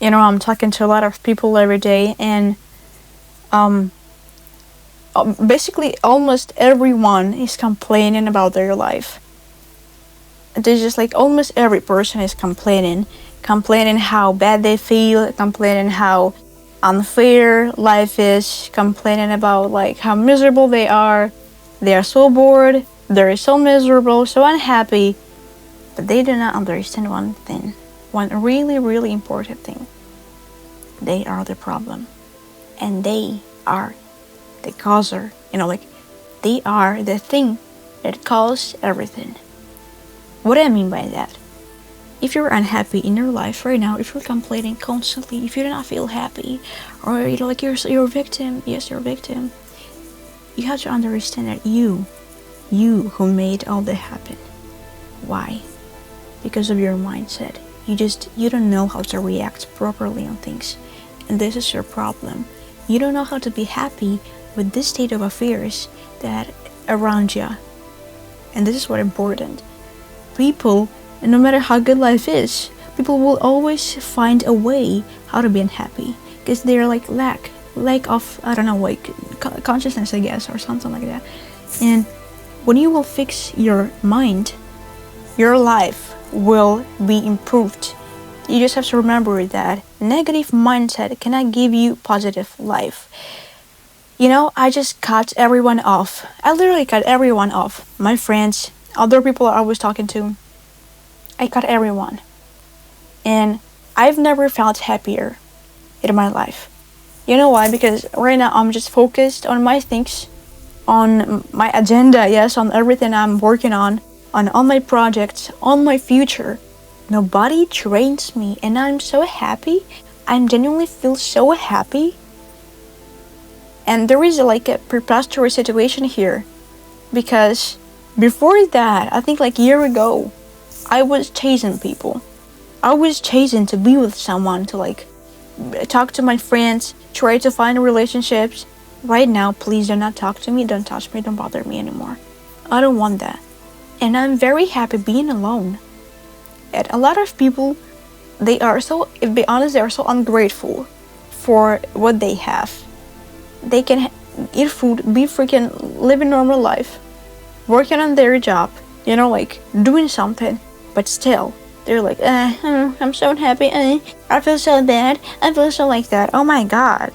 I'm talking to a lot of people every day, and um, basically almost everyone is complaining about their life. There's just like almost every person is complaining how bad they feel, complaining how unfair life is, complaining about like how miserable they are. They are so bored, they're so miserable, so unhappy, but they do not understand one thing, one really, really important thing. They are the problem, and they are the causer. They are the thing that caused everything. What do I mean by that? If you're unhappy in your life right now, if you're complaining constantly, if you do not feel happy, or you're a victim, yes, you're a victim, you have to understand that you who made all that happen. Why? Because of your mindset. You don't know how to react properly on things, and this is your problem. You don't know how to be happy with this state of affairs that around you, and this is what important. People, no matter how good life is, people will always find a way how to be unhappy because they're like lack of, I don't know, like consciousness, I guess, or something like that. And when you will fix your mind, your life will be improved. You just have to remember that negative mindset cannot give you positive life. I just cut everyone off. I literally cut everyone off. My friends, other people I was talking to, I cut everyone. And I've never felt happier in my life. You know why? Because right now I'm just focused on my things, on my agenda, yes, on everything I'm working on all my projects, on my future. Nobody trains me, and I'm so happy. I genuinely feel so happy. And there is like a preposterous situation here, because before that, I think like a year ago, I was chasing people. I was chasing to be with someone, to like talk to my friends, try to find relationships. Right now, please do not talk to me, don't touch me, don't bother me anymore. I don't want that. And I'm very happy being alone. And a lot of people, they are so, to be honest, they are so ungrateful for what they have. They can eat food, be freaking living normal life, working on their job, like doing something, but still, they're like, I'm so unhappy, I feel so bad, I feel so like that. Oh my god.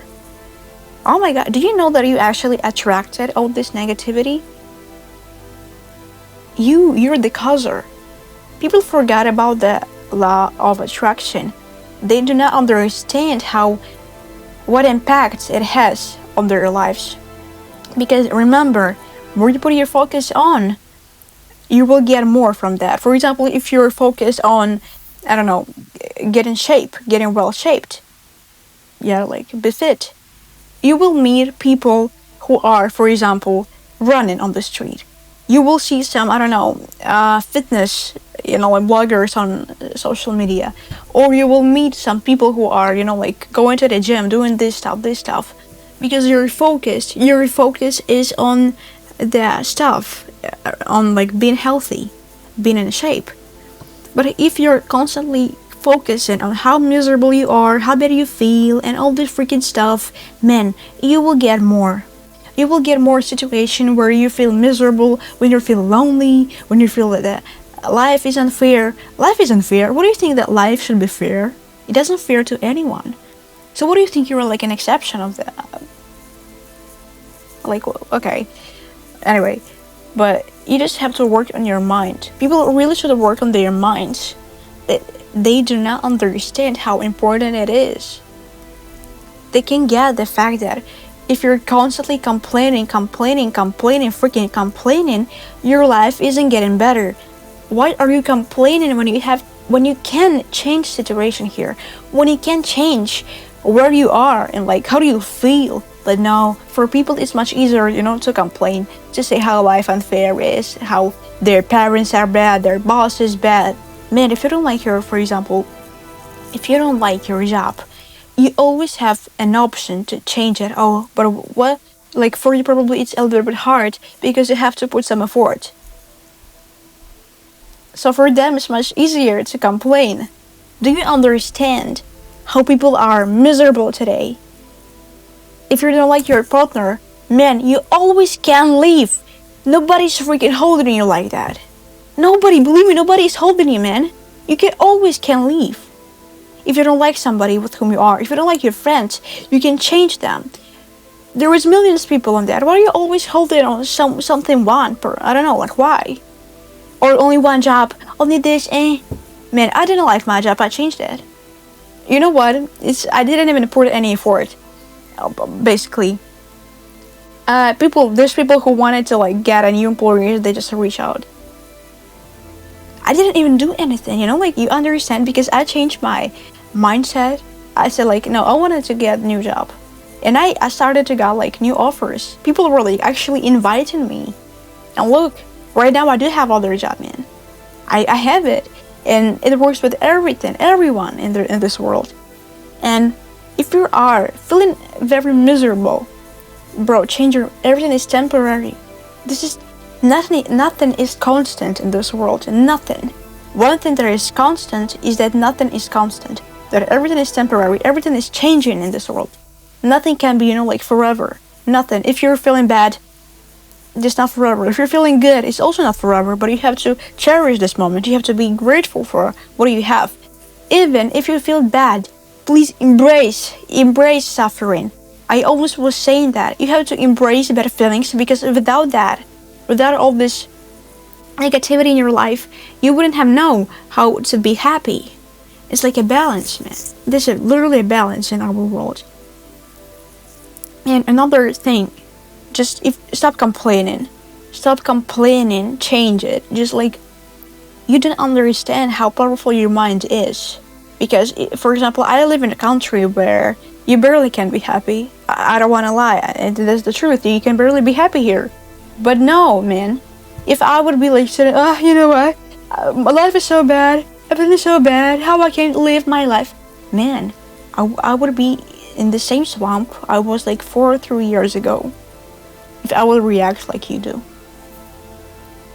Oh my god, do you know that you actually attracted all this negativity? You're the causer. People forgot about the law of attraction. They do not understand what impact it has on their lives. Because remember, where you put your focus on, you will get more from that. For example, if you're focused on, I don't know, getting well shaped, like be fit, you will meet people who are, for example, running on the street. You will see some, I don't know, fitness, like bloggers on social media. Or you will meet some people who are, like going to the gym, doing this stuff. Because your focus is on the stuff, on like being healthy, being in shape. But if you're constantly focusing on how miserable you are, how bad you feel, and all this freaking stuff, man, you will get more. You will get more situation where you feel miserable, when you feel lonely, when you feel that life is unfair. Life is unfair. What do you think that life should be fair? It doesn't fair to anyone. So what do you think you're like an exception of that? Like, okay. Anyway, but you just have to work on your mind. People really should work on their minds. They do not understand how important it is. They can get the fact that if you're constantly complaining, freaking complaining, your life isn't getting better. Why are you complaining when you can change situation here? When you can change where you are and like how do you feel? But no, for people it's much easier, to complain, to say how life unfair is, how their parents are bad, their boss is bad. Man, if you don't like for example, if you don't like your job, you always have an option to change it. Oh, but what? Like for you probably it's a little bit hard because you have to put some effort. So for them it's much easier to complain. Do you understand how people are miserable today. If you don't like your partner, man, you always can leave. Nobody's freaking holding you like that. Nobody, believe me, nobody's holding you, man. You can always can leave. If you don't like somebody with whom you are, if you don't like your friends, you can change them. There is millions of people on that. Why are you always holding on something one per? I don't know, like why? Or only one job, only this, Man, I didn't like my job, I changed it. You know what? I didn't even put any effort. Basically. There's people who wanted to like get a new employer, they just reach out. I didn't even do anything, like you understand, because I changed my mindset. I said like, no, I wanted to get a new job. And I started to get like new offers. People were like actually inviting me. And look, right now I do have other job, man. I have it. And it works with everyone in this world. And if you are feeling very miserable, bro, everything is temporary. Nothing is constant in this world. Nothing. One thing that is constant is that nothing is constant. That everything is temporary. Everything is changing in this world. Nothing can be, like forever. Nothing. If you're feeling bad, it's not forever. If you're feeling good, it's also not forever. But you have to cherish this moment. You have to be grateful for what you have. Even if you feel bad, please embrace suffering. I always was saying that. You have to embrace bad feelings, because without all this negativity in your life, you wouldn't have known how to be happy. It's like a balance, man. This is literally a balance in our world. And another thing, stop complaining. Stop complaining, change it. Just like, you don't understand how powerful your mind is. Because, for example, I live in a country where you barely can be happy. I don't want to lie, and that's the truth. You can barely be happy here. But no, man. If I would be like saying, you know what? My life is so bad. Everything is so bad. How I can live my life? Man, I would be in the same swamp I was like 3 years ago. If I would react like you do.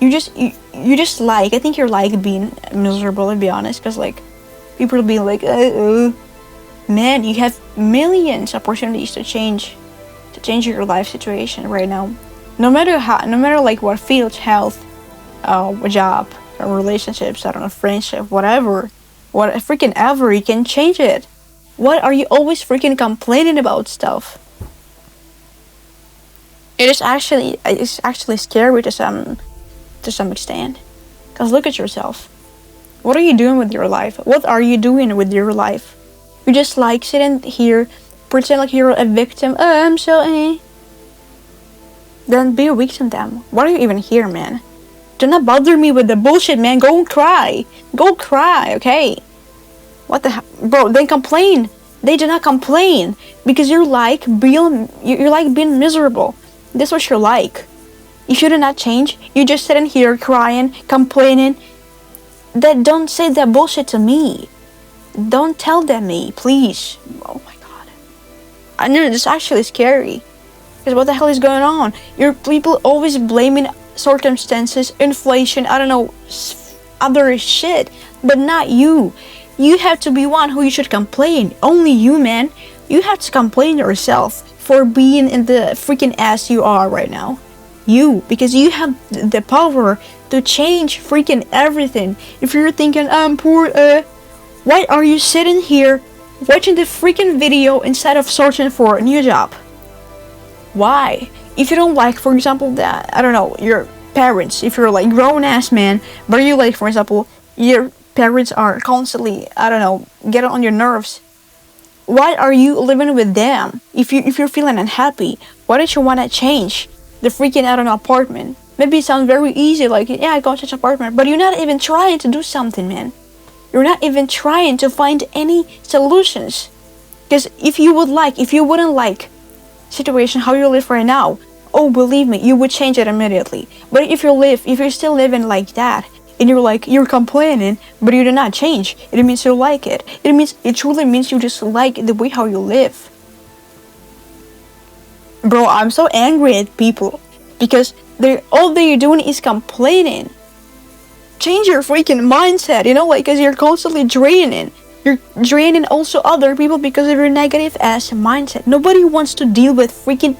You just like, I think you're like being miserable, to be honest. Because like, people will be like, man, you have millions of opportunities to change your life situation right now. No matter like what field, health, a job, relationships, I don't know, friendship, whatever, what freaking ever, you can change it. What are you always freaking complaining about stuff? It's actually scary to some extent. Cause look at yourself. What are you doing with your life? What are you doing with your life? You just like sitting here, pretend like you're a victim. I'm so Then be a victim then. Why are you even here, man? Do not bother me with the bullshit, man. Go cry. Go cry, okay? What the hell? Bro, they complain. They do not complain. Because you're like being miserable. That's what you're like. You should not change. You just sitting here crying, complaining. Don't say that bullshit to me. Don't tell that me, please. Oh my god. I know this is actually scary. Because what the hell is going on? Your people always blaming circumstances, inflation, I don't know, other shit. But not you. You have to be one who you should complain. Only you, man. You have to complain yourself for being in the freaking ass you are right now. You. Because you have the power to change freaking everything. If you're thinking, I'm poor, why are you sitting here watching the freaking video instead of searching for a new job? Why? If you don't like, for example, that, I don't know, your parents, if you're like grown ass man, but you like, for example, your parents are constantly, I don't know, get on your nerves. Why are you living with them? If you're feeling unhappy, why don't you want to change the freaking, I don't know, apartment? Maybe it sounds very easy, like, yeah, go change apartment, but you're not even trying to do something, man. You're not even trying to find any solutions. Because if you wouldn't like situation how you live right now, oh, believe me, you would change it immediately. But if you're still living like that, and you're complaining, but you do not change, it means you like it. It truly means you just like the way how you live. Bro, I'm so angry at people because all they're doing is complaining. Change your freaking mindset, because you're constantly draining. You're draining also other people because of your negative ass mindset. Nobody wants to deal with freaking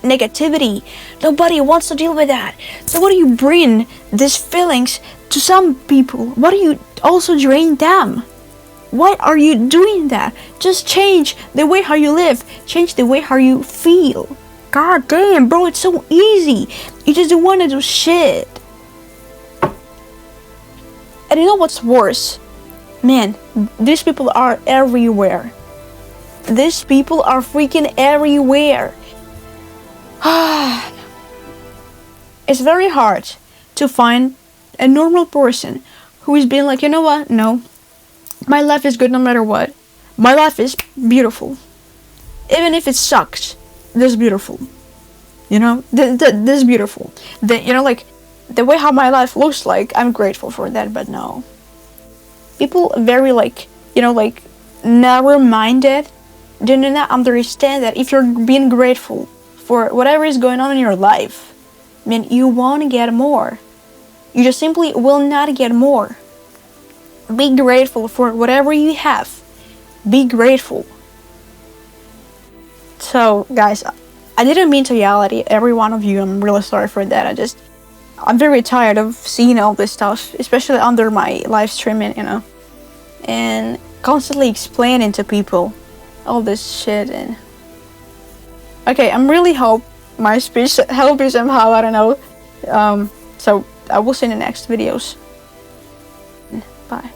negativity. Nobody wants to deal with that. So what do you bring these feelings to some people? Why do you also drain them? Why are you doing that? Just change the way how you live. Change the way how you feel. God damn, bro, it's so easy. You just don't want to do shit. And you know what's worse? Man, these people are everywhere. These people are freaking everywhere. It's very hard to find a normal person who is being like, you know what? No, my life is good no matter what. My life is beautiful. Even if it sucks, this is beautiful. You know, this is beautiful. Like, the way how my life looks like, I'm grateful for that, but no. People very like narrow-minded do not understand that if you're being grateful for whatever is going on in your life, I mean, you won't get more. You just simply will not get more. Be grateful for whatever you have. Be grateful. So, guys, I didn't mean to yell at every one of you. I'm really sorry for that. I'm very tired of seeing all this stuff, especially under my live streaming, and constantly explaining to people all this shit. And okay, I'm really hope my speech helped you somehow. I don't know. So I will see you in the next videos. Bye.